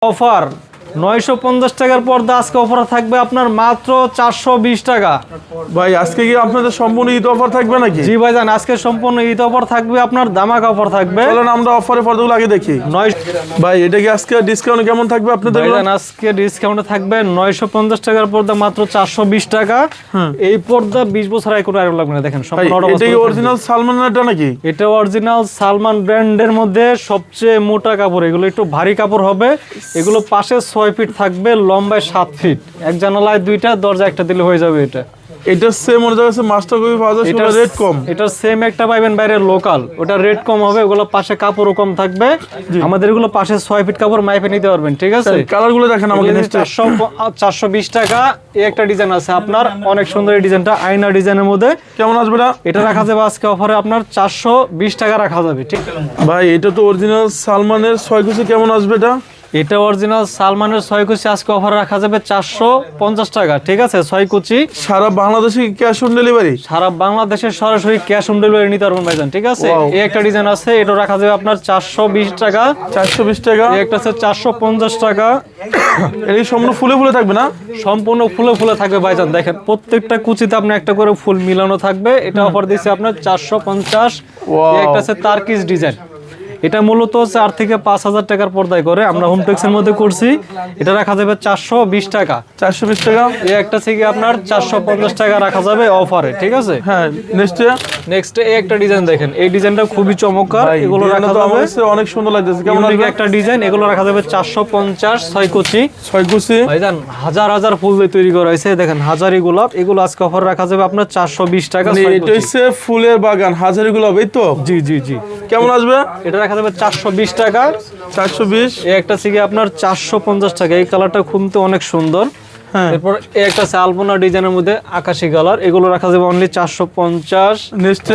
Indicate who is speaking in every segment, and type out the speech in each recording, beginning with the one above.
Speaker 1: Offer 950 টাকার পর্দা আজকে অফার থাকবে আপনার মাত্র 420 টাকা।
Speaker 2: ভাই আজকে কি আপনাদের সম্পূর্ণ ঈদ অফার থাকবে নাকি?
Speaker 1: জি ভাইজান, আজকে সম্পূর্ণ ঈদ অফার থাকবে, আপনার দামাক অফার থাকবে।
Speaker 2: চলেন আমরা অফারের পর্দাগুলো আগে দেখি। ভাই এটা কি আজকে ডিসকাউন্ট কেমন থাকবে আপনাদের?
Speaker 1: ভাইজান আজকে ডিসকাউন্টে থাকবে 950 টাকার পর্দা মাত্র 420 টাকা। এই পর্দা 20 বছর আগে কোনো আর লাগবে না। দেখেন সম্পূর্ণ
Speaker 2: এটা কি অরিজিনাল সালমানেরটা নাকি?
Speaker 1: এটা অরিজিনাল সালমান ব্র্যান্ডের মধ্যে সবচেয়ে মোটা কাপড়, এগুলো একটু ভারী কাপড় হবে। এগুলো পাশে 6 ফিট থাকবে, লম্বায় 7 ফিট, এক জানালায় 2টা, দরজা একটা দিলে হয়ে যাবে।
Speaker 2: এটা সেম মনে যাচ্ছে মাস্টার কপি পাওয়া যায়, সেটা রেট কম।
Speaker 1: এটা সেম একটা পাবেন বাইরে লোকাল, ওটা রেট কম হবে। ওগুলো পাশে কাপড়ও কম থাকবে। আমাদের এগুলো পাশে 6 ফিট কাপড় মাইপে নিতে পারবেন, ঠিক আছে?
Speaker 2: কালারগুলো দেখেন আমাকে।
Speaker 1: 420 টাকা। এই একটা ডিজাইন আছে আপনার, অনেক সুন্দর এই ডিজাইনটা, আয়না ডিজাইনের মধ্যে।
Speaker 2: কেমন আসবে
Speaker 1: এটা রাখা যাবে আজকে অফারে আপনার 420 টাকা রাখা যাবে, ঠিক
Speaker 2: ভাই? এটা তো অরিজিনাল সালমানের 6 কুচি, কেমন আসবে এটা?
Speaker 1: এটা অরিজিনাল সালমানের 6 কুচি আজকে অফার রাখা যাবে 450 টাকা, ঠিক আছে? 6 কুচি
Speaker 2: সারা বাংলাদেশে ক্যাশ অন ডেলিভারি?
Speaker 1: সারা বাংলাদেশে সরাসরি ক্যাশ অন ডেলিভারি নিতে পারবেন ভাইজান, ঠিক আছে? এই একটা ডিজাইন আছে, এটা রাখা যাবে আপনার 420 টাকা।
Speaker 2: 420 টাকা।
Speaker 1: এই একটা আছে 450 টাকা।
Speaker 2: এই সম্পূর্ণ ফুলে ফুলে থাকবে না?
Speaker 1: সম্পূর্ণ ফুলে ফুলে থাকবে ভাইজান। দেখেন প্রত্যেকটা কুচিতে আপনি একটা করে ফুল মিলানো থাকবে। এটা অফার দিচ্ছে আপনার 450। এই একটা আছে তারকিস ডিজাইন, এটা মূলত 4 থেকে 5,000 টাকার পর্দায় করে আমরা হোমটেক্সের মধ্যে করছি। এটা রাখা যাবে 420 টাকা।
Speaker 2: 420 টাকা।
Speaker 1: এই একটা থেকে আপনার 450 টাকা রাখা যাবে অফারে, ঠিক আছে?
Speaker 2: হ্যাঁ, নেক্সট
Speaker 1: এই একটা ডিজাইন দেখেন, এই ডিজাইনটা খুবই চমৎকার। এগুলো রাখা যাবে,
Speaker 2: অনেক সুন্দর লাগতেছে। কেমন
Speaker 1: লাগবে একটা ডিজাইন? এগুলো রাখা যাবে 450। 6 কুচি।
Speaker 2: 6 কুচি
Speaker 1: ভাইজান হাজার হাজার ফুল দিয়ে তৈরি করা হয়েছে, দেখেন হাজারি গোলাপ। এগুলো আজকে অফার রাখা যাবে আপনার 420 টাকা।
Speaker 2: এটা হচ্ছে ফুলের বাগান, হাজারি গোলাপ, এই তো?
Speaker 1: জি জি জি।
Speaker 2: কেমন আসবে?
Speaker 1: এটা রাখা যাবে 420 টাকা।
Speaker 2: 420।
Speaker 1: এই একটা থেকে আপনার 450 টাকা। এই কালারটা খুবই অনেক সুন্দর। এরপর এই একটা আছে আলপনা ডিজাইনের মধ্যে আকাশি কালার, এগুলো রাখা যাবে অনলি 450।
Speaker 2: নেক্সট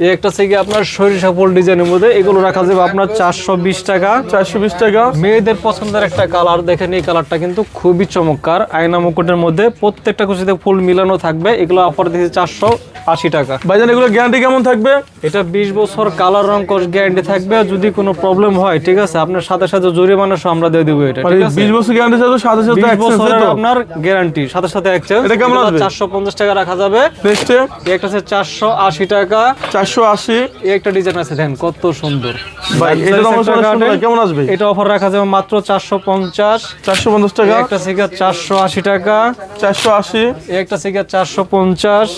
Speaker 1: এই একটা থেকে আপনার সরিষা ফুল ডিজাইনের মধ্যে, এগুলো রাখা যাবে আপনার 420 টাকা।
Speaker 2: 420 টাকা।
Speaker 1: মেয়েদের পছন্দের একটা কালার, দেখেন এই কালারটা কিন্তু খুবই চমৎকার। আয়না মুকুটের মধ্যে প্রত্যেকটা কুচিতে ফুল মিলানো থাকবে। এগুলো অফার দিয়েছে 480 টাকা।
Speaker 2: ভাইজান এগুলো গ্যারান্টি কেমন থাকবে?
Speaker 1: এটা 20 বছর কালার রং কোর্স গ্যারান্টি থাকবে। যদি কোনো প্রবলেম হয়, ঠিক আছে, আপনার সাথে সাথে জরিমানা সহ আমরা দিয়ে দেব। এটা ঠিক আছে?
Speaker 2: 20 বছর গ্যারান্টি থাকবে, সাথে সাথে
Speaker 1: 20 বছরের আপনার গ্যারান্টি, সাথে সাথে এক্সচেঞ্জ।
Speaker 2: এটা কেমন আসবে?
Speaker 1: 450 টাকা রাখা যাবে।
Speaker 2: নেক্সট
Speaker 1: এই একটা আছে 480 টাকা।
Speaker 2: 480।
Speaker 1: এই একটা ডিজাইন আছে, দেখেন কত সুন্দর
Speaker 2: ভাই। এটা কেমন আসবে?
Speaker 1: এটা অফার রাখা যাবে মাত্র 450।
Speaker 2: 450 টাকা।
Speaker 1: একটা সিগার 480 টাকা।
Speaker 2: 480।
Speaker 1: এই একটা সিগার 450।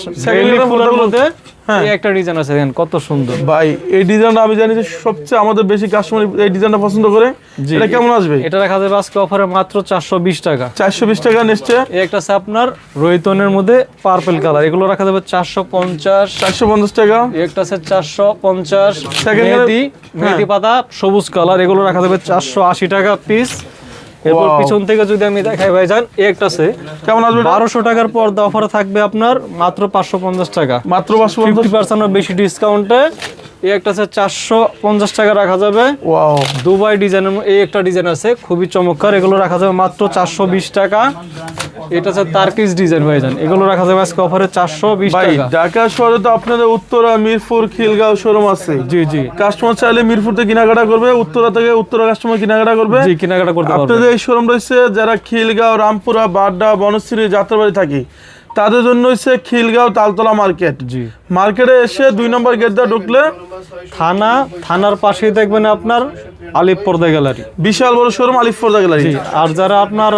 Speaker 1: ফুলের মধ্যে এই একটা ডিজাইন আছে, দেখেন কত সুন্দর।
Speaker 2: ভাই এই ডিজাইনটা আমি জানি যে সবচেয়ে আমাদের বেশি কাস্টমার এই ডিজাইনটা পছন্দ করে। এটা কেমন আসবে?
Speaker 1: এটা রাখা যাবে আজকে অফারে মাত্র 420 টাকা।
Speaker 2: 420 টাকা। নেক্সট
Speaker 1: এই একটা আছে আপনার রোহিতনের মধ্যে পার্পল কালার, এগুলো রাখা যাবে 450।
Speaker 2: 450 টাকা।
Speaker 1: এই একটা আছে 450। মেহেদি পাতা সবুজ কালার, এগুলো রাখা যাবে 480 টাকা পিস। এরপর পিছন থেকে যদি আমি দেখাই ভাইজান, এই একটা আছে
Speaker 2: কেমন আসবে?
Speaker 1: 1200 টাকার পর্দা অফার থাকবে আপনার মাত্র 550 টাকা।
Speaker 2: মাত্র 550%
Speaker 1: বেশি ডিসকাউন্টে। এই একটা আছে 450 টাকা রাখা যাবে।
Speaker 2: ওয়াও,
Speaker 1: দুবাই ডিজাইনের এই একটা ডিজাইন আছে খুবই চমৎকার, এগুলো রাখা যাবে মাত্র 420 টাকা। এটা আছে তারকিস ডিজাইন ভাইজান, এগুলো রাখা যাবে আজকে অফারে 420 টাকা।
Speaker 2: ঢাকা শহরে তো আপনাদের উত্তরা, মিরপুর, খিলগাঁও শোরুম আছে।
Speaker 1: জি জি।
Speaker 2: কাস্টমার চাইলে মিরপুর থেকে কেনাকাটা করবে, উত্তরা থেকে উত্তরা কাস্টমার কেনাকাটা করবে।
Speaker 1: জি, কেনাকাটা করতে পারবে।
Speaker 2: আপনাদের এই শোরুম রয়েছে যারা খিলগাঁও, রামপুরা, বাড্ডা, বনশ্রী, যাত্রাবাড়ি থাকি, তাদের জন্য হচ্ছে খিলগাঁও তালতলা মার্কেট।
Speaker 1: জি।
Speaker 2: মার্কেটে এসে 2 নম্বর গেট দিয়ে ঢুকলে
Speaker 1: থানার পাশেই দেখবেন আপনার আলিফ পর্দা গ্যালারি,
Speaker 2: বিশাল বড় শোরুম আলিফ পর্দা গ্যালারি।
Speaker 1: আর যারা আপনার